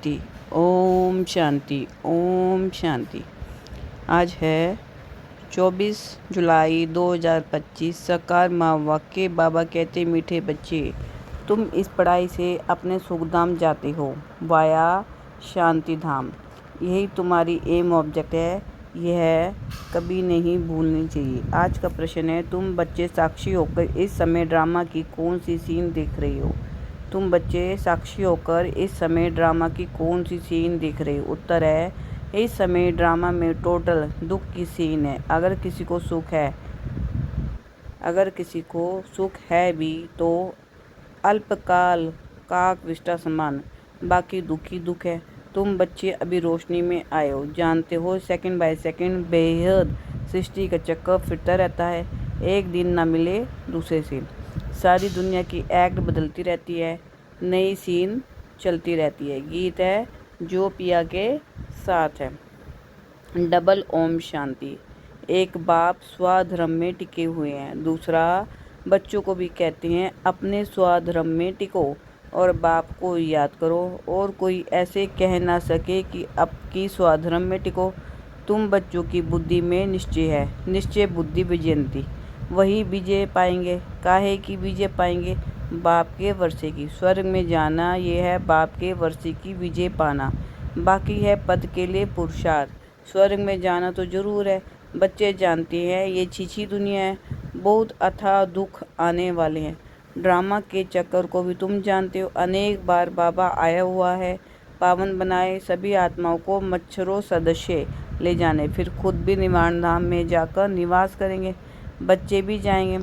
शांति। ओम शांति। ओम शांति। आज है 24 जुलाई 2025। साकार माँ वाक्य। बाबा कहते, मीठे बच्चे, तुम इस पढ़ाई से अपने सुखधाम जाते हो, वाया शांति धाम। यही तुम्हारी एम ऑब्जेक्ट है। यह कभी नहीं भूलनी चाहिए। आज का प्रश्न है, तुम बच्चे साक्षी होकर इस समय ड्रामा की कौन सी सीन देख रहे हो? तुम बच्चे साक्षी होकर इस समय ड्रामा की कौन सी सीन देख रहे हो? उत्तर है, इस समय ड्रामा में टोटल दुख की सीन है। अगर किसी को सुख है भी तो अल्पकाल काक विष्टा समान, बाकी दुख ही दुख है। तुम बच्चे अभी रोशनी में आए हो, जानते हो सेकंड बाय सेकंड बेहद सृष्टि का चक्कर फिरता रहता है। एक दिन ना मिले दूसरे से सारी दुनिया की एक्ट बदलती रहती है, नई सीन चलती रहती है। गीत है जो पिया के साथ है। डबल ओम शांति। एक बाप स्वधर्म में टिके हुए हैं, दूसरा बच्चों को भी कहते हैं अपने स्वधर्म में टिको और बाप को याद करो, और कोई ऐसे कह ना सके कि अब की स्वधर्म में टिको। तुम बच्चों की बुद्धि में निश्चय है, निश्चय बुद्धि विजयंती। वही विजय पाएंगे। काहे की विजय पाएंगे? बाप के वर्षे की। स्वर्ग में जाना ये है बाप के वर्षे की विजय पाना, बाकी है पद के लिए पुरुषार्थ। स्वर्ग में जाना तो जरूर है। बच्चे जानते हैं ये छीछी दुनिया है, बहुत अथाह दुख आने वाले हैं। ड्रामा के चक्कर को भी तुम जानते हो। अनेक बार बाबा आया हुआ है, पावन बनाए सभी आत्माओं को मच्छरों सदस्य ले जाने, फिर खुद भी निवारण धाम में जाकर निवास करेंगे, बच्चे भी जाएंगे।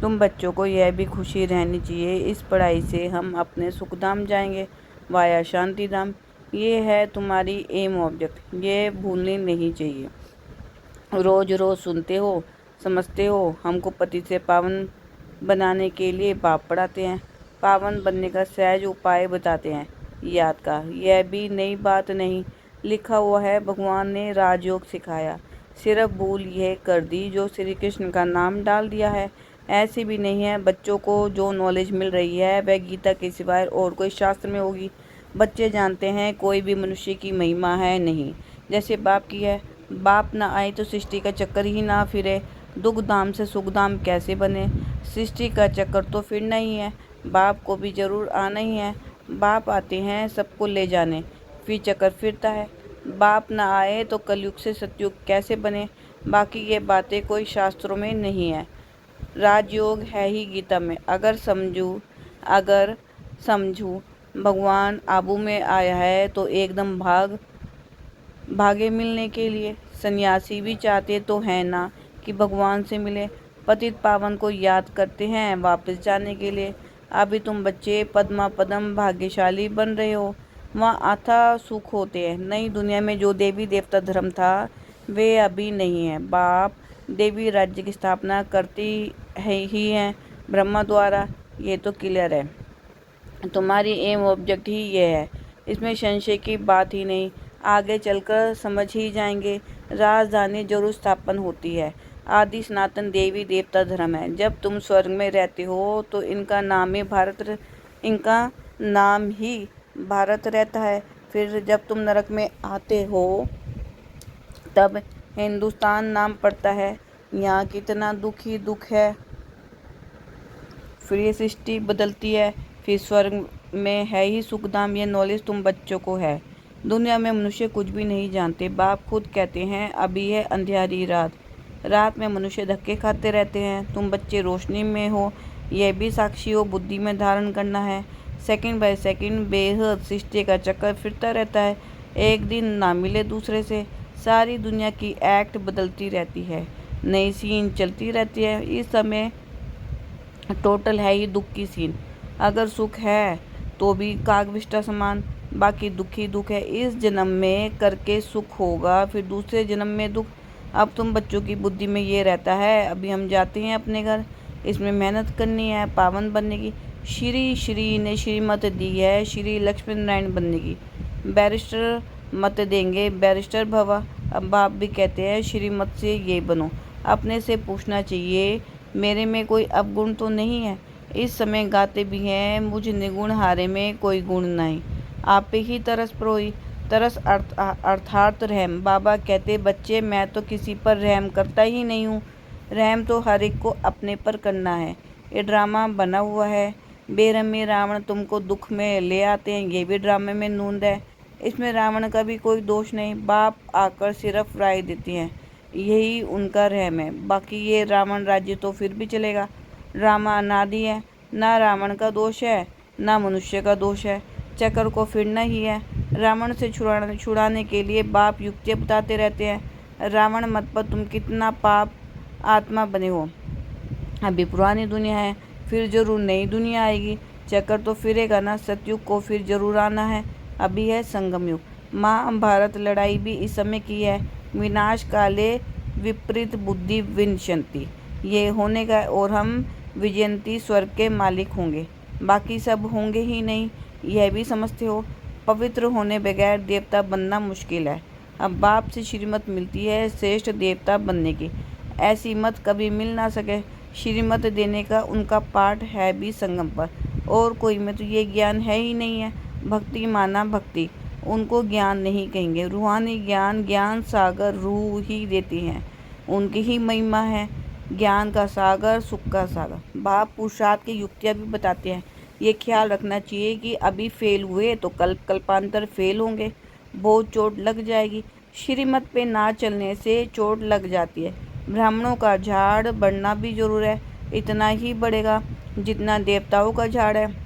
तुम बच्चों को यह भी खुशी रहनी चाहिए, इस पढ़ाई से हम अपने सुखधाम जाएंगे, वाया शांति धाम। ये है तुम्हारी एम ऑब्जेक्ट, ये भूलनी नहीं चाहिए। रोज रोज सुनते हो, समझते हो, हमको पति से पावन बनाने के लिए बाप पढ़ाते हैं, पावन बनने का सहज उपाय बताते हैं, याद का। यह भी नई बात नहीं, लिखा हुआ है, भगवान ने राजयोग सिखाया, सिर्फ भूल यह कर दी जो श्री कृष्ण का नाम डाल दिया है। ऐसी भी नहीं है बच्चों को जो नॉलेज मिल रही है वह गीता के सिवाय और कोई शास्त्र में होगी। बच्चे जानते हैं कोई भी मनुष्य की महिमा है नहीं जैसे बाप की है। बाप ना आए तो सृष्टि का चक्कर ही ना फिरे, दुख धाम से सुख धाम कैसे बने? सृष्टि का चक्कर तो फिरना ही है, बाप को भी जरूर आना ही है। बाप आते हैं सबको ले जाने, फिर चक्कर फिरता है। बाप ना आए तो कलयुग से सतयुग कैसे बने? बाकी ये बातें कोई शास्त्रों में नहीं है, राजयोग है ही गीता में। अगर समझूं भगवान आबू में आया है तो एकदम भागे मिलने के लिए। सन्यासी भी चाहते तो है ना कि भगवान से मिले, पतित पावन को याद करते हैं वापस जाने के लिए। अभी तुम बच्चे पद्मा पदम भाग्यशाली बन रहे हो, वहाँ अथाह सुख होते हैं। नई दुनिया में जो देवी देवता धर्म था वे अभी नहीं है। बाप देवी राज्य की स्थापना करती ही हैं ब्रह्मा द्वारा, ये तो क्लियर है। तुम्हारी एम ऑब्जेक्ट ही ये है, इसमें संशय की बात ही नहीं। आगे चलकर समझ ही जाएंगे। राजधानी जरूर स्थापन होती है, आदि सनातन देवी देवता धर्म है। जब तुम स्वर्ग में रहते हो तो इनका नाम ही भारत रहता है। फिर जब तुम नरक में आते हो तब हिंदुस्तान नाम पड़ता है। यहाँ कितना दुख ही दुख है। फिर ये सृष्टि बदलती है, फिर स्वर्ग में है ही सुखधाम। ये नॉलेज तुम बच्चों को है। दुनिया में मनुष्य कुछ भी नहीं जानते। बाप खुद कहते हैं अभी है अंधियारी रात, रात में मनुष्य धक्के खाते रहते हैं। तुम बच्चे रोशनी में हो, यह भी साक्षी हो, बुद्धि में धारण करना है। सेकंड बाय सेकंड बेहद सृष्टि का चक्कर फिरता रहता है, एक दिन ना मिले दूसरे से सारी दुनिया की एक्ट बदलती रहती है, नई सीन चलती रहती है। इस समय टोटल है ही दुख की सीन। अगर सुख है तो भी कागविष्टा समान, बाकी दुख ही दुख है। इस जन्म में करके सुख होगा, फिर दूसरे जन्म में दुख। अब तुम बच्चों की बुद्धि में ये रहता है अभी हम जाते हैं अपने घर, इसमें मेहनत करनी है पावन बनने की। श्री ने श्रीमत दी है श्री लक्ष्मी नारायण बनने की। बैरिस्टर मत देंगे, बैरिस्टर भवा। अब बाप भी कहते हैं श्रीमत से ये बनो। अपने से पूछना चाहिए मेरे में कोई अवगुण तो नहीं है? इस समय गाते भी हैं मुझ निगुण हारे में कोई गुण नहीं। आप पे ही तरस परोई। तरस अर्थात रहम। बाबा कहते, बच्चे मैं तो किसी पर रहम करता ही नहीं हूँ। रहम तो हर एक को अपने पर करना है। ये ड्रामा बना हुआ है। बेरहमी रावण तुमको दुख में ले आते हैं, ये भी ड्रामे में नूंद है। इसमें रावण का भी कोई दोष नहीं। बाप आकर सिर्फ राय देती हैं, यही उनका रहम है। बाकी ये रावण राज्य तो फिर भी चलेगा। ड्रामा अनादि है, ना रावण का दोष है ना मनुष्य का दोष है। चक्र को फिरना ही है। रावण से छुड़ाने के लिए बाप युक्तियाँ बताते रहते हैं। रावण मत पर तुम कितना पाप आत्मा बने हो। अभी पुरानी दुनिया है, फिर जरूर नई दुनिया आएगी। चक्कर तो फिरेगा ना। सतयुग को फिर जरूर आना है। अभी है संगम युग। महाभारत लड़ाई भी इस समय की है। विनाश काले विपरीत बुद्धि विनशंति, ये होने का, और हम विजयंती स्वर्ग के मालिक होंगे। बाकी सब होंगे ही नहीं, यह भी समझते हो। पवित्र होने बगैर देवता बनना मुश्किल है। अब बाप से श्रीमत मिलती है श्रेष्ठ देवता बनने की। ऐसी मत कभी मिल ना सके। श्रीमत देने का उनका पाठ है भी संगम पर, और कोई में तो ये ज्ञान है ही नहीं है। भक्ति माना भक्ति, उनको ज्ञान नहीं कहेंगे। रूहानी ज्ञान, ज्ञान सागर रूह ही देती हैं, उनकी ही महिमा है। ज्ञान का सागर, सुख का सागर। बाप पुरुषार्थ की युक्तियाँ भी बताते हैं। ये ख्याल रखना चाहिए कि अभी फेल हुए तो कल्पांतर फेल होंगे, बहुत चोट लग जाएगी। श्रीमत पे ना चलने से चोट लग जाती है। ब्राह्मणों का झाड़ बढ़ना भी जरूर है, इतना ही बढ़ेगा जितना देवताओं का झाड़ है।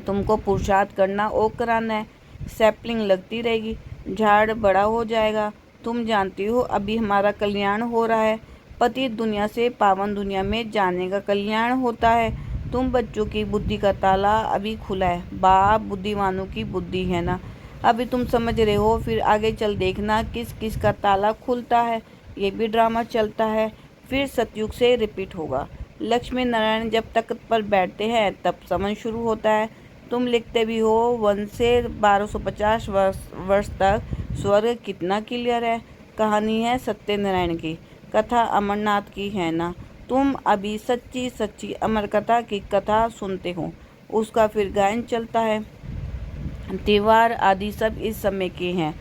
तुमको पुरुषार्थ करना और कराना है। सैपलिंग लगती रहेगी, झाड़ बड़ा हो जाएगा। तुम जानती हो अभी हमारा कल्याण हो रहा है। पतित दुनिया से पावन दुनिया में जाने का कल्याण होता है। तुम बच्चों की बुद्धि का ताला अभी खुला है। बाप बुद्धिमानों की बुद्धि है ना, अभी तुम समझ रहे हो, फिर आगे चल देखना किस किस का ताला खुलता है। ये भी ड्रामा चलता है, फिर सतयुग से रिपीट होगा। लक्ष्मी नारायण जब तख्त पर बैठते हैं तब समन शुरू होता है। तुम लिखते भी हो 1 से 1250 वर्ष तक स्वर्ग कितना क्लियर है। कहानी है सत्यनारायण की, कथा अमरनाथ की है ना। तुम अभी सच्ची सच्ची अमर कथा की कथा सुनते हो, उसका फिर गायन चलता है। त्योहार आदि सब इस समय के हैं।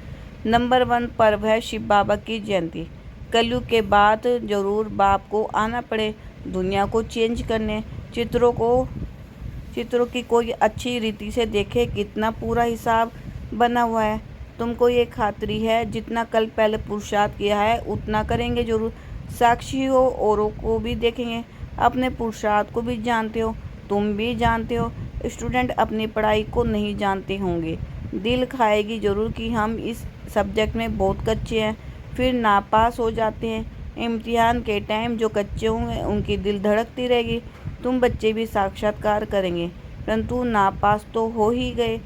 नंबर 1 पर्व है शिव बाबा की जयंती। कलयुग के बाद जरूर बाप को आना पड़े दुनिया को चेंज करने। चित्रों की कोई अच्छी रीति से देखे, कितना पूरा हिसाब बना हुआ है। तुमको ये खातरी है जितना कल पहले पुरुषार्थ किया है उतना करेंगे जरूर। साक्षी हो, औरों को भी देखेंगे, अपने पुरुषार्थ को भी जानते हो, तुम भी जानते हो। स्टूडेंट अपनी पढ़ाई को नहीं जानते होंगे। दिल खाएगी जरूर कि हम इस सब्जेक्ट में बहुत कच्चे हैं, फिर नापास हो जाते हैं। इम्तिहान के टाइम जो कच्चे होंगे उनकी दिल धड़कती रहेगी। तुम बच्चे भी साक्षात्कार करेंगे, परंतु नापास तो हो ही गए,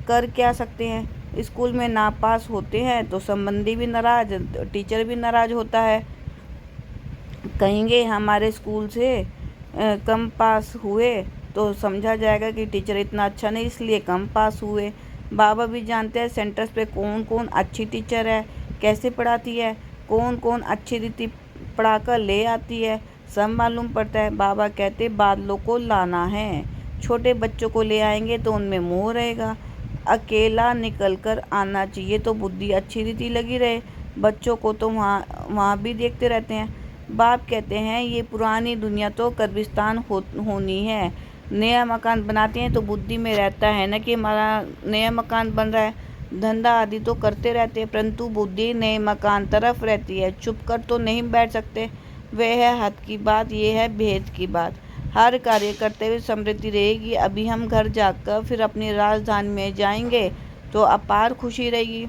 कर क्या सकते हैं। स्कूल में नापास होते हैं तो संबंधी भी नाराज, टीचर भी नाराज होता है। कहेंगे हमारे स्कूल से कम पास हुए तो समझा जाएगा कि टीचर इतना अच्छा नहीं इसलिए कम पास हुए। बाबा भी जानते हैं सेंटर्स पे कौन कौन अच्छी टीचर है, कैसे पढ़ाती है, कौन कौन अच्छी रीति पढ़ाकर ले आती है, सब मालूम पड़ता है। बाबा कहते बादलों को लाना है। छोटे बच्चों को ले आएंगे तो उनमें मोह रहेगा। अकेला निकल कर आना चाहिए तो बुद्धि अच्छी रीति लगी रहे। बच्चों को तो वहाँ भी देखते रहते हैं। बाप कहते हैं ये पुरानी दुनिया तो कब्रिस्तान होनी है। नया मकान बनाते हैं तो बुद्धि में रहता है ना कि हमारा नया मकान बन रहा है। धंधा आदि तो करते रहते हैं, परंतु बुद्धि नए मकान तरफ रहती है। चुप कर तो नहीं बैठ सकते। वह है हद की बात, ये है भेद की बात। हर कार्य करते हुए समृद्धि रहेगी। अभी हम घर जाकर फिर अपनी राजधानी में जाएंगे तो अपार खुशी रहेगी।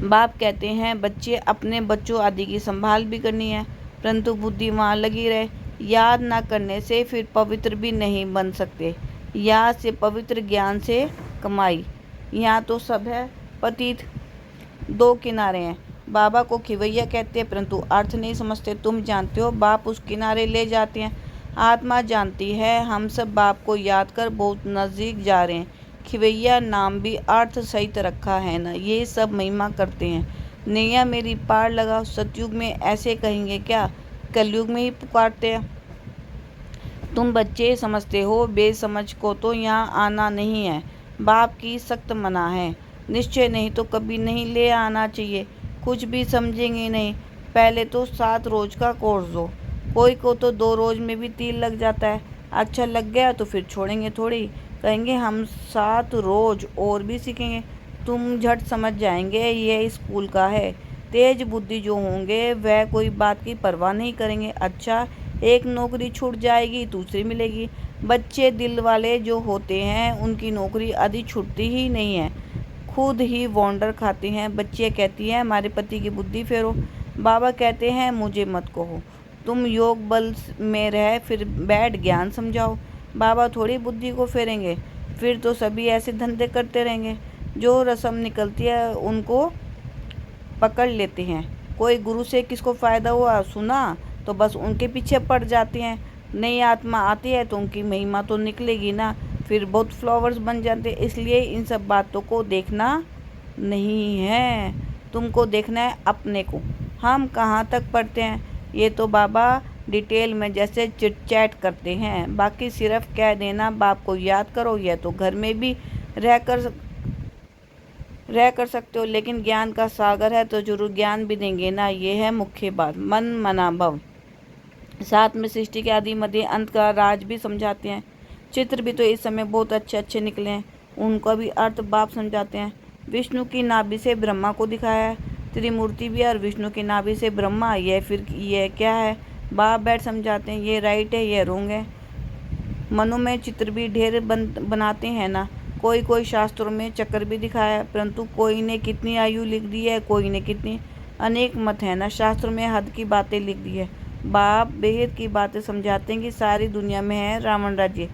बाप कहते हैं बच्चे अपने बच्चों आदि की संभाल भी करनी है, परंतु बुद्धि वहाँ लगी रहे। याद ना करने से फिर पवित्र भी नहीं बन सकते। याद से पवित्र, ज्ञान से कमाई। यहाँ तो सब है पतित, दो किनारे हैं। बाबा को खिवैया कहते हैं परंतु अर्थ नहीं समझते। तुम जानते हो बाप उस किनारे ले जाते हैं। आत्मा जानती है हम सब बाप को याद कर बहुत नज़दीक जा रहे हैं। खिवैया नाम भी अर्थ सहित रखा है ना, ये सब महिमा करते हैं। नैया मेरी पार लगाओ। सतयुग में ऐसे कहेंगे क्या, कलयुग में ही पुकारते हैं। तुम बच्चे समझते हो, बेसमझ को तो यहाँ आना नहीं है। बाप की सख्त मना है। निश्चय नहीं तो कभी नहीं ले आना चाहिए। कुछ भी समझेंगे नहीं। पहले तो 7 रोज का कोर्स दो। कोई को तो 2 रोज में भी तीर लग जाता है। अच्छा लग गया तो फिर छोड़ेंगे थोड़ी, कहेंगे हम 7 रोज और भी सीखेंगे। तुम झट समझ जाएंगे ये स्कूल का है। तेज बुद्धि जो होंगे वह कोई बात की परवाह नहीं करेंगे। अच्छा, एक नौकरी छूट जाएगी दूसरी मिलेगी। बच्चे दिल वाले जो होते हैं उनकी नौकरी आधी छूटती ही नहीं है, खुद ही वॉन्डर खाते हैं। बच्चियाँ कहती हैं हमारे पति की बुद्धि फेरो। बाबा कहते हैं मुझे मत कहो, तुम योग बल में रह फिर बैठ ज्ञान समझाओ। बाबा थोड़ी बुद्धि को फेरेंगे, फिर तो सभी ऐसे धंधे करते रहेंगे। जो रस्म निकलती है उनको पकड़ लेते हैं। कोई गुरु से किसको फ़ायदा हुआ सुना तो बस उनके पीछे पड़ जाते हैं। नई आत्मा आती है तो उनकी महिमा तो निकलेगी ना, फिर बहुत फ्लावर्स बन जाते हैं। इसलिए इन सब बातों को देखना नहीं है, तुमको देखना है अपने को। हम कहाँ तक पढ़ते हैं ये तो बाबा डिटेल में जैसे चिट चैट करते हैं। बाकी सिर्फ कह देना बाप को याद करो, यह तो घर में भी रह कर सकते हो, लेकिन ज्ञान का सागर है तो जरूर ज्ञान भी देंगे ना, ये है मुख्य बात। मन मना भव। साथ में सृष्टि के आदि मध्य अंत का राज भी समझाते हैं। चित्र भी तो इस समय बहुत अच्छे अच्छे निकले हैं, उनका भी अर्थ बाप समझाते हैं। विष्णु की नाभि से ब्रह्मा को दिखाया है। त्रिमूर्ति भी और विष्णु की नाभि से ब्रह्मा, यह फिर यह क्या है? बाप बैठ समझाते हैं ये राइट है ये रॉन्ग है। मनो में चित्र भी ढेर बनाते हैं ना। कोई कोई शास्त्रों में चक्कर भी दिखाया है, परंतु कोई ने कितनी आयु लिख दी है, कोई ने कितनी। अनेक मत है ना, शास्त्रों में हद की बातें लिख दी है। बाप बेहद की बातें समझाते हैं कि सारी दुनिया में है रावण राज्य।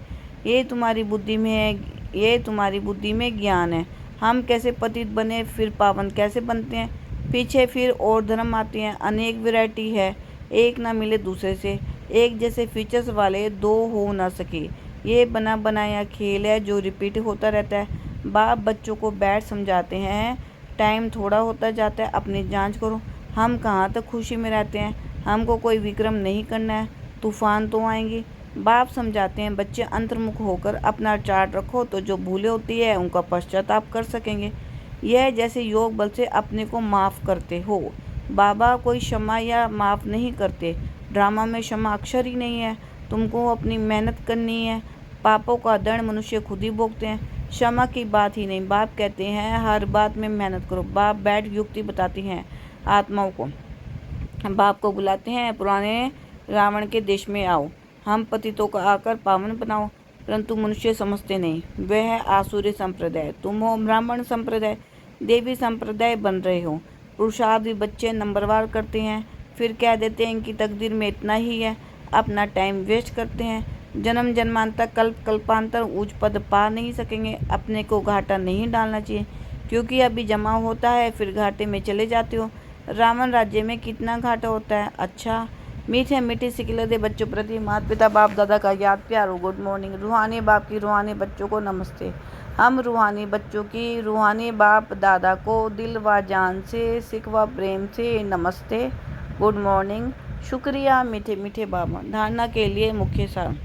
ये तुम्हारी बुद्धि में है, ये तुम्हारी बुद्धि में ज्ञान है। हम कैसे पतित बने फिर पावन कैसे बनते हैं। पीछे फिर और धर्म आते हैं, अनेक वैरायटी है, एक ना मिले दूसरे से। एक जैसे फीचर्स वाले दो हो ना सके, ये बना बनाया खेल है जो रिपीट होता रहता है। बाप बच्चों को बैठ समझाते हैं, टाइम थोड़ा होता जाता है, अपनी जांच करो। हम कहाँ तक खुशी में रहते हैं, हमको कोई विक्रम नहीं करना है, तूफान तो आएंगे। बाप समझाते हैं बच्चे अंतर्मुख होकर अपना चार्ट रखो तो जो भूले होती है उनका पश्चाताप कर सकेंगे। यह जैसे योग बल से अपने को माफ़ करते हो। बाबा कोई क्षमा या माफ़ नहीं करते, ड्रामा में क्षमा अक्षर ही नहीं है। तुमको अपनी मेहनत करनी है, पापों का दंड मनुष्य खुद ही भोगते हैं। क्षमा की बात ही नहीं, बाप कहते हैं हर बात में मेहनत करो। बाप बैठ युक्ति बताती हैं आत्माओं को। बाप को बुलाते हैं पुराने रावण के देश में आओ, हम पतितों को आकर पावन बनाओ। परंतु मनुष्य समझते नहीं, वह है आसुरी संप्रदाय, तुम हो ब्राह्मण संप्रदाय, देवी संप्रदाय बन रहे हो। पुरुषार्थ भी बच्चे नंबरवार करते हैं, फिर कह देते हैं इनकी तकदीर में इतना ही है। अपना टाइम वेस्ट करते हैं। जन्म जन्मांतर कल्प कल्पांतर ऊंच पद पा नहीं सकेंगे। अपने को घाटा नहीं डालना चाहिए, क्योंकि अभी जमा होता है फिर घाटे में चले जाते हो। रावण राज्य में कितना घाटा होता है। अच्छा, मीठे मीठे सिखले दे बच्चों प्रति माता पिता बाप दादा का याद प्यार हो। Good morning. रूहानी बाप की रूहानी बच्चों को नमस्ते। हम रूहानी बच्चों की रूहानी बाप दादा को दिल व जान से सिख व प्रेम से नमस्ते। Good morning. शुक्रिया मीठे मीठे बाबा। धारणा के लिए मुख्य सार,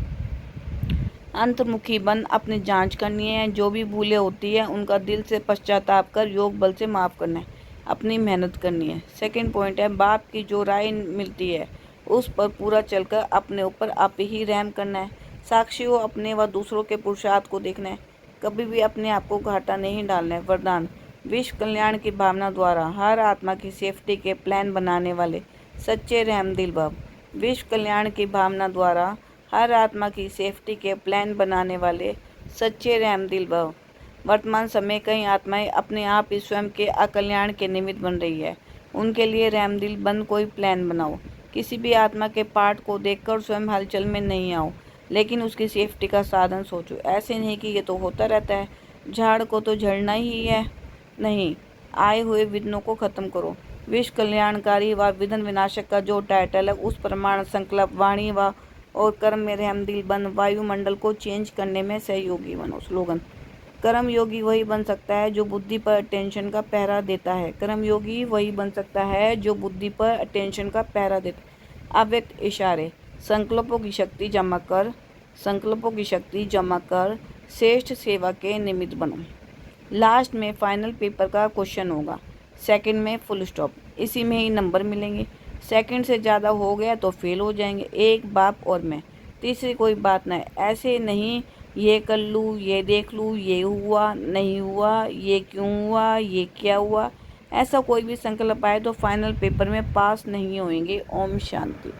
अंतर्मुखी बन अपनी जांच करनी है। जो भी भूलें होती है उनका दिल से पश्चाताप कर योग बल से माफ़ करना है, अपनी मेहनत करनी है। सेकंड पॉइंट है बाप की जो राय मिलती है उस पर पूरा चलकर अपने ऊपर आप ही रहम करना है। साक्षी हो अपने व दूसरों के पुरुषार्थ को देखना है, कभी भी अपने आप को घाटा नहीं डालना है। वरदान, विश्व कल्याण की भावना द्वारा हर आत्मा की सेफ्टी के प्लान बनाने वाले सच्चे रहमदिल बाप। विश्व कल्याण की भावना द्वारा हर आत्मा की सेफ्टी के प्लान बनाने वाले सच्चे रहमदिल बाप। वर्तमान समय कई आत्माएं अपने आप ही स्वयं के अकल्याण के निमित्त बन रही है। उनके लिए रहमदिल बन कोई प्लान बनाओ। किसी भी आत्मा के पार्ट को देखकर स्वयं हलचल में नहीं आओ, लेकिन उसकी सेफ्टी का साधन सोचो। ऐसे नहीं कि ये तो होता रहता है, झाड़ को तो झड़ना ही है। नहीं, आए हुए विघ्नों को खत्म करो। विश्व कल्याणकारी व विघ्न विनाशक का जो टाइटल है उस प्रमाण संकल्प वाणी व और कर्म में रहमदिल बन वायुमंडल को चेंज करने में सहयोगी बनो। स्लोगन, कर्म योगी वही बन सकता है जो बुद्धि पर अटेंशन का पहरा देता है। कर्म योगी वही बन सकता है जो बुद्धि पर अटेंशन का पहरा देता है। अव्यक्त इशारे, संकल्पों की शक्ति जमा कर, संकल्पों की शक्ति जमा कर श्रेष्ठ सेवा के निमित्त बनो। लास्ट में फाइनल पेपर का क्वेश्चन होगा, सेकंड में फुल स्टॉप, इसी में ही नंबर मिलेंगे। सेकंड से ज़्यादा हो गया तो फेल हो जाएंगे। एक बाप और मैं, तीसरी कोई बात नहीं। ऐसे नहीं ये कर लूँ, ये देख लूँ, ये हुआ नहीं हुआ, ये क्यों हुआ, ये क्या हुआ, ऐसा कोई भी संकल्प आए तो फाइनल पेपर में पास नहीं होंगे। ओम शांति।